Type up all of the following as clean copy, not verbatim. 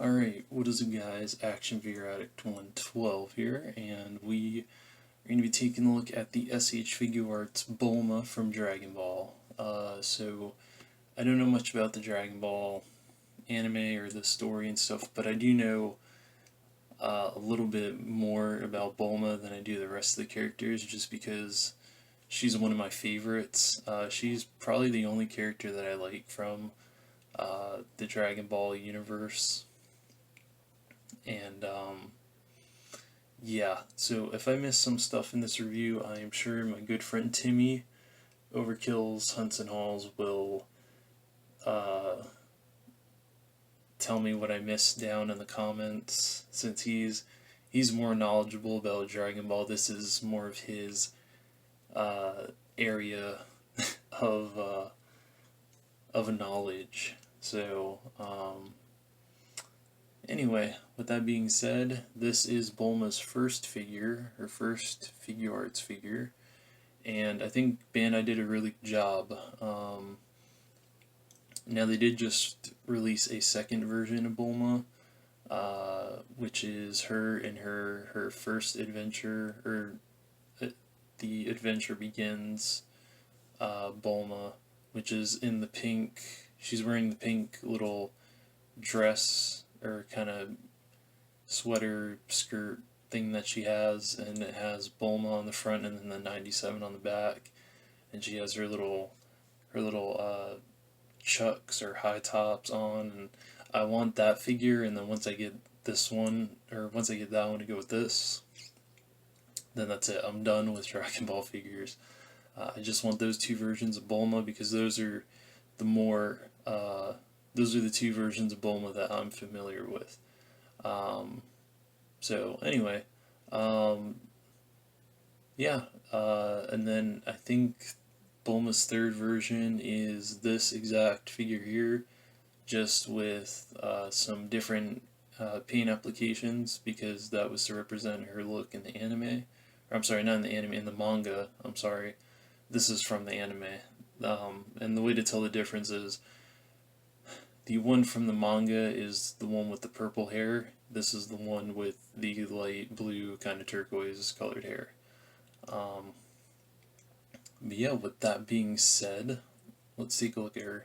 Alright, what is up guys, Action Figure Addict 112 here, and we are going to be taking a look at the SH Figuarts Bulma from Dragon Ball. So, I don't know much about the Dragon Ball anime or the story and stuff, but I do know a little bit more about Bulma than I do the rest of the characters, just because she's one of my favorites. She's probably the only character that I like from the Dragon Ball universe. And yeah, so if I miss some stuff in this review, I am sure my good friend Timmy, Overkill's Hunts and Hauls, will tell me what I missed down in the comments, since he's more knowledgeable about Dragon Ball. This is more of his area of knowledge. So anyway, with that being said, this is Bulma's first figure, her first Figuarts figure, and I think Bandai did a really good job. Now they did just release a second version of Bulma, which is her in her first adventure, or the adventure begins, Bulma, which is in the pink. She's wearing the pink little dress or kind of sweater skirt thing that she has, and it has Bulma on the front and then the 97 on the back, and she has her little chucks or high tops on, and I want that figure. And then once I get this one, or once I get that one to go with this, then that's it. I'm done with Dragon Ball figures. I just want those two versions of Bulma, because those are the more those are the two versions of Bulma that I'm familiar with. So anyway, yeah, and then I think Bulma's third version is this exact figure here, just with some different paint applications, because that was to represent her look in the anime. Or, I'm sorry, not in the anime, in the manga. I'm sorry. This is from the anime. And the way to tell the difference is, the one from the manga is the one with the purple hair. This is the one with the light blue, kind of turquoise colored hair. But yeah, with that being said, let's take a look at her.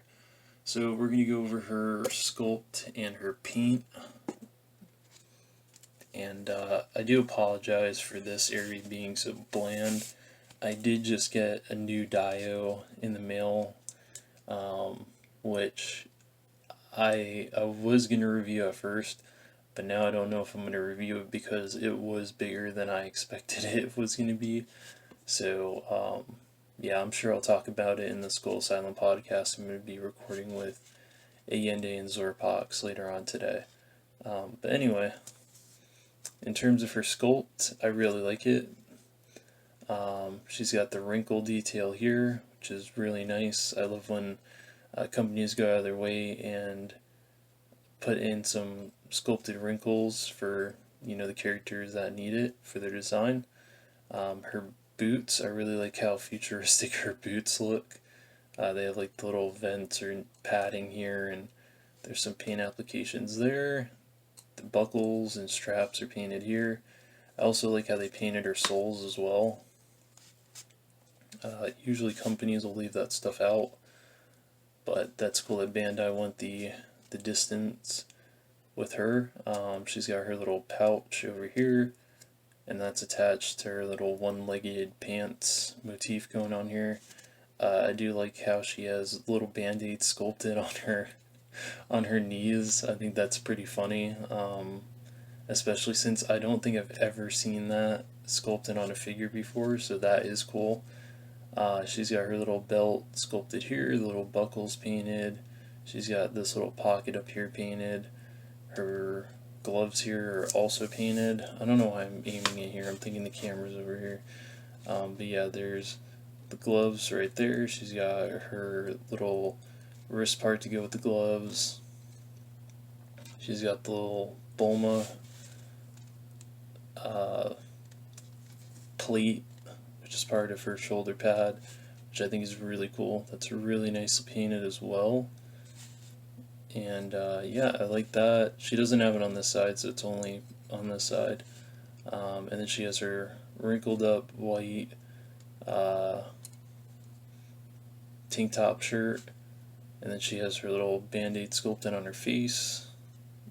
So we're going to go over her sculpt and her paint. And I do apologize for this area being so bland. I did just get a new dio in the mail, which I was going to review at first, but now I don't know if I'm going to review it, because it was bigger than I expected it was going to be. So, yeah, I'm sure I'll talk about it in the Skull Asylum podcast I'm going to be recording with Allende and Zorpox later on today. But anyway, in terms of her sculpt, I really like it. She's got the wrinkle detail here, which is really nice. I love when companies go out of their way and put in some sculpted wrinkles for, the characters that need it for their design. Her boots, I really like how futuristic her boots look. They have like the little vents or padding here, and there's some paint applications there. The buckles and straps are painted here. I also like how they painted her soles as well. Usually companies will leave that stuff out, but that's cool that Bandai went the distance with her. She's got her little pouch over here, and that's attached to her little one-legged pants motif going on here. I do like how she has little band-aids sculpted on her knees. I think that's pretty funny, especially since I don't think I've ever seen that sculpted on a figure before, so that is cool. She's got her little belt sculpted here, the little buckles painted. She's got this little pocket up here painted. Her gloves here are also painted. I don't know why I'm aiming it here. I'm thinking the camera's over here. But yeah, there's the gloves right there. She's got her little wrist part to go with the gloves. She's got the little Bulma plate, which is part of her shoulder pad, which I think is really cool. That's really nicely painted as well. And yeah, I like that. She doesn't have it on this side, so it's only on this side. And then she has her wrinkled up white tank top shirt, and then she has her little band-aid sculpted on her face,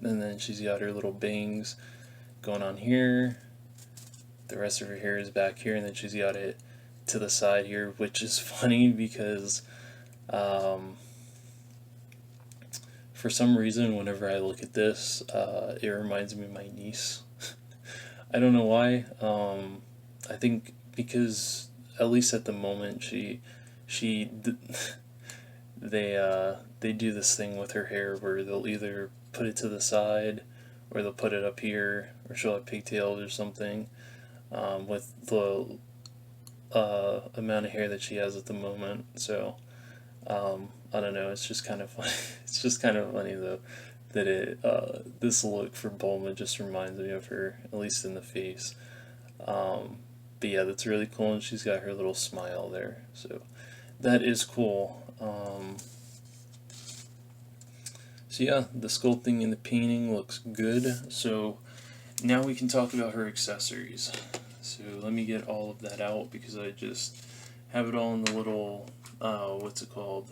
and then she's got her little bangs going on here. The rest of her hair is back here, and then she's got it to the side here, which is funny because for some reason whenever I look at this, it reminds me of my niece. I don't know why. I think because at least at the moment she they do this thing with her hair where they'll either put it to the side or they'll put it up here, or she'll have pigtails or something, with the amount of hair that she has at the moment. So I don't know. It's just kind of funny. It's just kind of funny though that this look for Bulma just reminds me of her, at least in the face. But yeah, that's really cool, and she's got her little smile there, so that is cool. So yeah, the sculpting and the painting looks good. So now we can talk about her accessories. So let me get all of that out because I just have it all in the little, what's it called?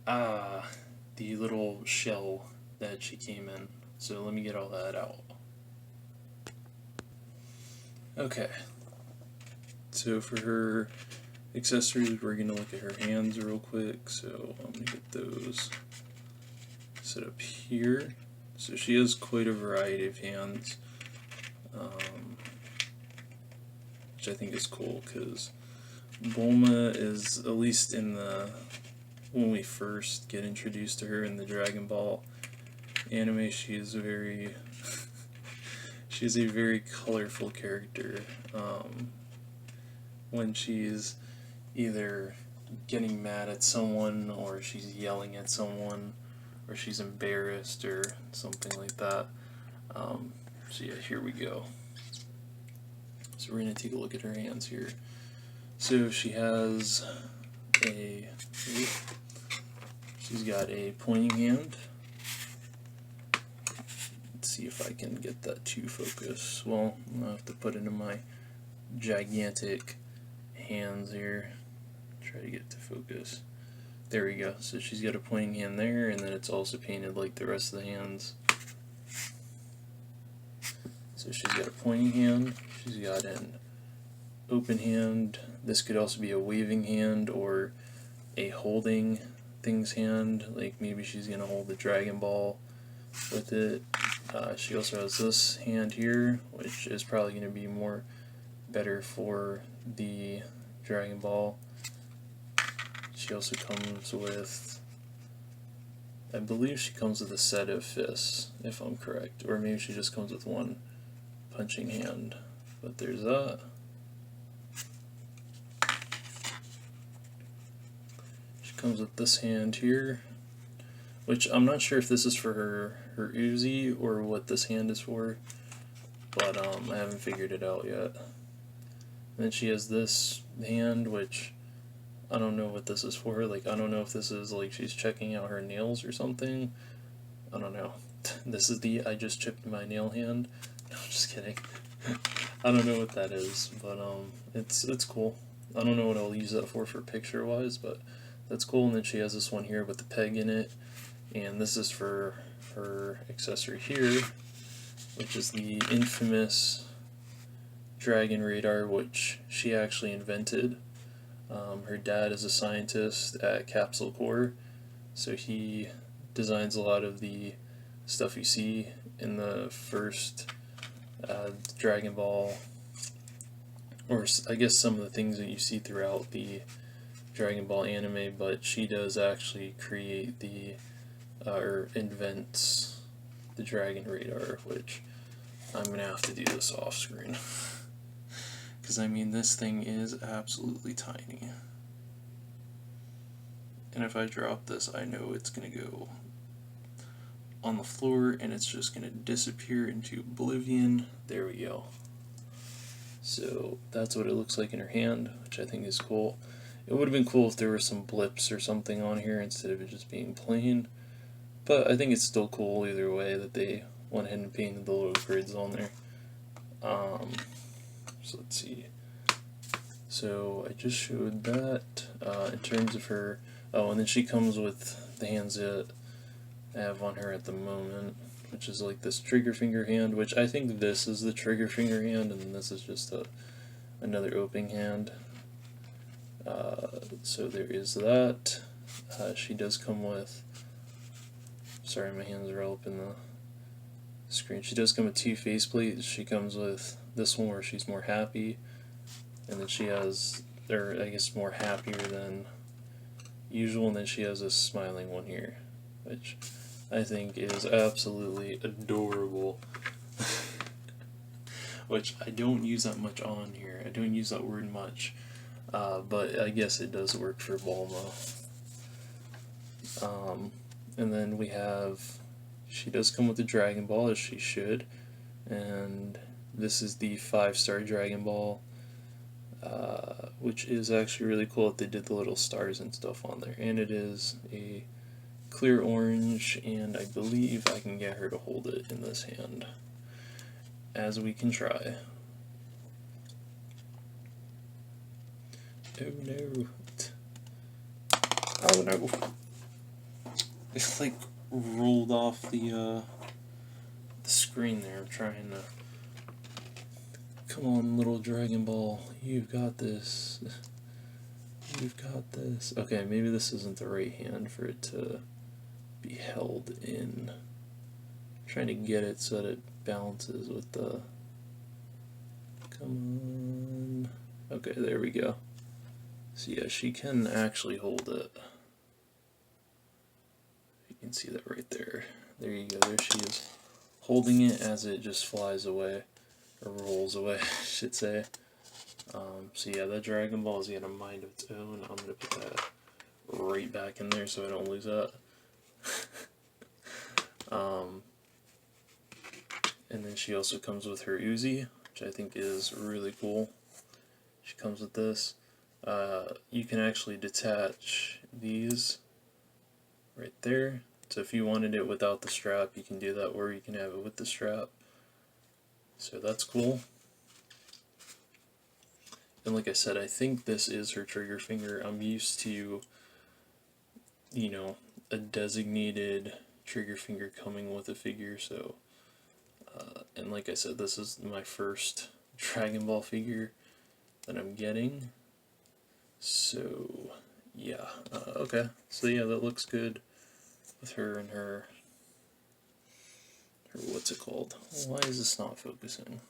The little shell that she came in. So let me get all that out. Okay. So for her accessories, we're going to look at her hands real quick. So I'm going to get those set up here. So she has quite a variety of hands, which I think is cool because Bulma is, at least in the when we first get introduced to her in the Dragon Ball anime, she is very she's a very colorful character. When she's either getting mad at someone, or she's yelling at someone, or she's embarrassed, or something like that. So yeah, here we go. So we're going to take a look at her hands here. So she has she's got a pointing hand. Let's see if I can get that to focus. Well, I'll have to put it in my gigantic hands here. Try to get it to focus. There we go. So she's got a pointing hand there, and then it's also painted like the rest of the hands. So she's got a pointing hand, she's got an open hand. This could also be a waving hand or a holding things hand, like maybe she's going to hold the Dragon Ball with it. She also has this hand here, which is probably going to be more better for the Dragon Ball. She also comes with, I believe she comes with a set of fists, if I'm correct, or maybe she just comes with one punching hand. But there's that. She comes with this hand here, which I'm not sure if this is for her Uzi or what this hand is for, but I haven't figured it out yet. And then she has this hand, which I don't know what this is for. Like, I don't know if this is like she's checking out her nails or something. I don't know. This is the I just chipped my nail hand. No, I'm just kidding. I don't know what that is, but it's cool. I don't know what I'll use that for picture wise, but that's cool. And then she has this one here with the peg in it, and this is for her accessory here, which is the infamous dragon radar, which she actually invented. Her dad is a scientist at Capsule Corps, so he designs a lot of the stuff you see in the first Dragon Ball, or I guess some of the things that you see throughout the Dragon Ball anime, but she does actually create the, or invents the Dragon Radar, which I'm going to have to do this off screen. Because I mean, this thing is absolutely tiny. And if I drop this, I know it's going to go on the floor and it's just going to disappear into oblivion. There we go. So that's what it looks like in her hand, which I think is cool. It would have been cool if there were some blips or something on here instead of it just being plain. But I think it's still cool either way that they went ahead and painted the little grids on there. So let's see. So I just showed that in terms of her. Oh, and then she comes with the hands that I have on her at the moment, which is like this trigger finger hand, which I think this is the trigger finger hand, and then this is just another opening hand. So there is that. She does come with. Sorry, my hands are all up in the screen. She does come with 2 faceplates. She comes with this one where she's more happy, and then she has, or I guess more happier than usual, and then she has this smiling one here, which I think is absolutely adorable. Which I don't use that much on here. I don't use that word much, but I guess it does work for Bulma. And then we have, she does come with the Dragon Ball, as she should, and this is the 5-star Dragon Ball, which is actually really cool that they did the little stars and stuff on there, and it is a clear orange, and I believe I can get her to hold it in this hand, as we can try. Oh no. Oh no. It's like rolled off the screen there. I'm trying to. Come on, little Dragon Ball. You've got this. You've got this. Okay, maybe this isn't the right hand for it to be held in. I'm trying to get it so that it balances with the. Come on. Okay, there we go. So yeah, she can actually hold it. You can see that right there. There you go, there she is, holding it as it just flies away, or rolls away, I should say. So yeah, that Dragon Ball is got a mind of its own. I'm going to put that right back in there so I don't lose that. And then she also comes with her Uzi, which I think is really cool. She comes with this. You can actually detach these right there. So if you wanted it without the strap, you can do that, or you can have it with the strap. So that's cool. And like I said, I think this is her trigger finger. I'm used to, you know, a designated trigger finger coming with a figure, so, and like I said, this is my first Dragon Ball figure that I'm getting. So, yeah, okay. So yeah, that looks good with her and her what's it called? Why is this not focusing?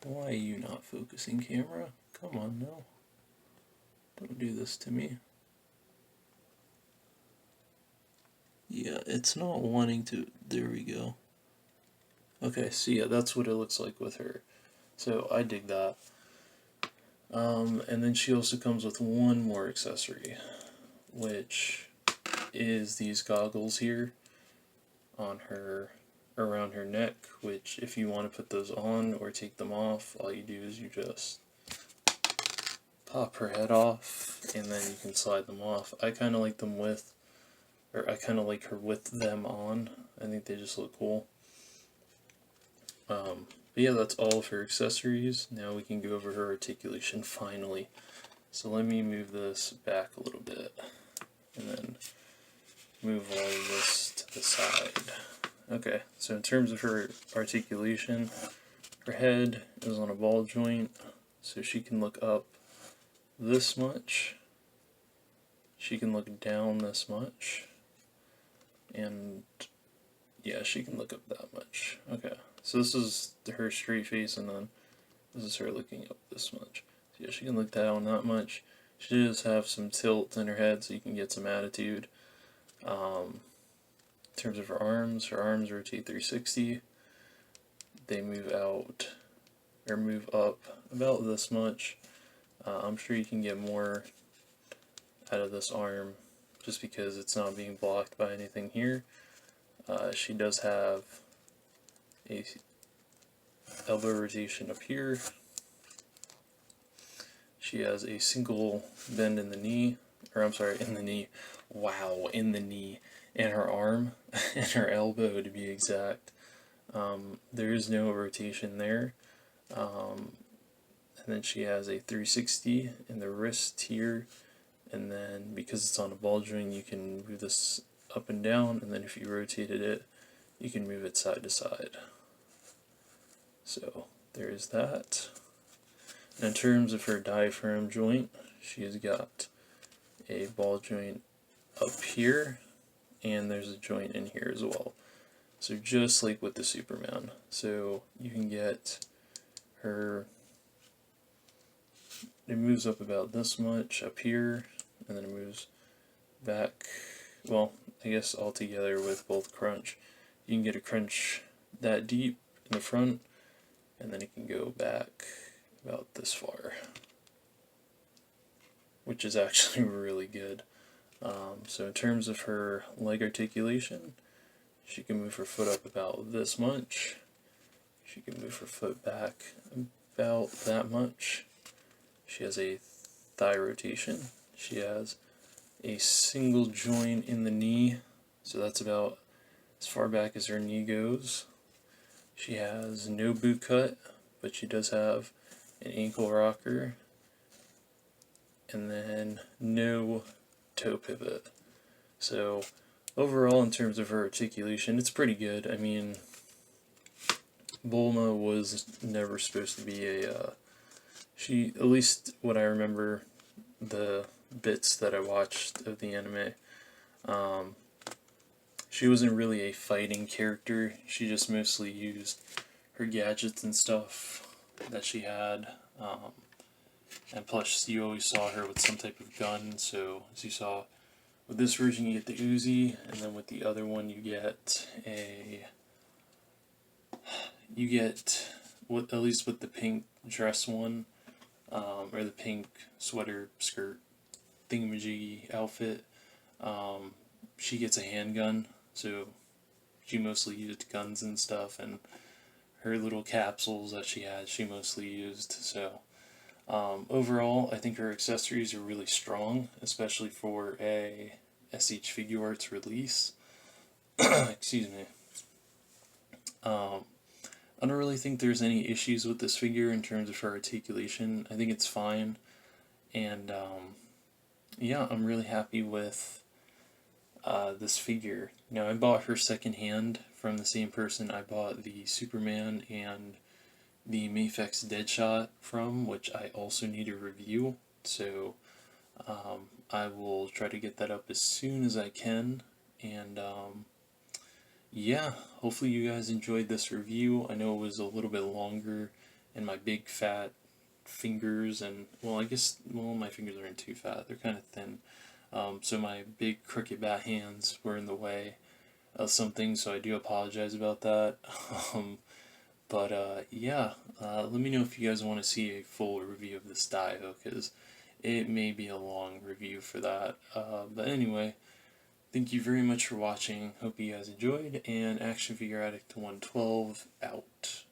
Why are you not focusing, camera? Come on, no. Don't do this to me. Yeah, it's not wanting to. There we go. Okay, so yeah, that's what it looks like with her. So I dig that. And then she also comes with one more accessory, which is these goggles here on her, around her neck, which if you want to put those on or take them off, all you do is you just pop her head off and then you can slide them off. I kind of like them with, or I kind of like her with them on. I think they just look cool. But yeah, that's all of her accessories. Now we can go over her articulation finally. So let me move this back a little bit and then move all of this to the side. Okay, so in terms of her articulation, her head is on a ball joint, so she can look up this much, she can look down this much, and yeah, she can look up that much. Okay, so this is her straight face, and then this is her looking up this much. So yeah, she can look down that much. She does have some tilt in her head, so you can get some attitude. In terms of her arms rotate 360. They move out, or move up about this much. I'm sure you can get more out of this arm just because it's not being blocked by anything here. She does have a elbow rotation up here. She has a single bend in the knee, or I'm sorry, in the knee. Wow, in the knee, and her arm, and her elbow to be exact. There is no rotation there. And then she has a 360 in the wrist here, and then because it's on a ball joint, you can move this up and down, and then if you rotated it, you can move it side to side. So there's that. And in terms of her diaphragm joint, she has got a ball joint up here, and there's a joint in here as well. So just like with the Superman. So you can get her, it moves up about this much up here, and then it moves back, well, I guess all together with both crunch. You can get a crunch that deep in the front, and then it can go back about this far, which is actually really good. So in terms of her leg articulation, she can move her foot up about this much. She can move her foot back about that much. She has a thigh rotation. She has a single joint in the knee, so that's about as far back as her knee goes. She has no boot cut, but she does have an ankle rocker, and then no toe pivot. So overall, in terms of her articulation, it's pretty good. I mean, Bulma was never supposed to be a, she, at least what I remember, the bits that I watched of the anime, she wasn't really a fighting character. She just mostly used her gadgets and stuff that she had, and plus you always saw her with some type of gun. So as you saw with this version, you get the Uzi, and then with the other one you get what, at least with the pink dress one, or the pink sweater skirt thingamajiggy outfit, she gets a handgun. So she mostly used guns and stuff, and her little capsules that she had, she mostly used. So overall, I think her accessories are really strong, especially for a SH Figuarts release. Excuse me. I don't really think there's any issues with this figure in terms of her articulation. I think it's fine, and yeah, I'm really happy with this figure. Now, I bought her secondhand from the same person I bought the Superman and the Mafex Deadshot from, which I also need a review, so I will try to get that up as soon as I can, and yeah, hopefully you guys enjoyed this review. I know it was a little bit longer, and my big fat fingers, and, well, I guess, well, my fingers aren't too fat, they're kind of thin, so my big crooked bat hands were in the way of something, so I do apologize about that. But yeah, let me know if you guys want to see a full review of this Dio, because it may be a long review for that. But anyway, thank you very much for watching. Hope you guys enjoyed, and Action Figure Addict 112 out.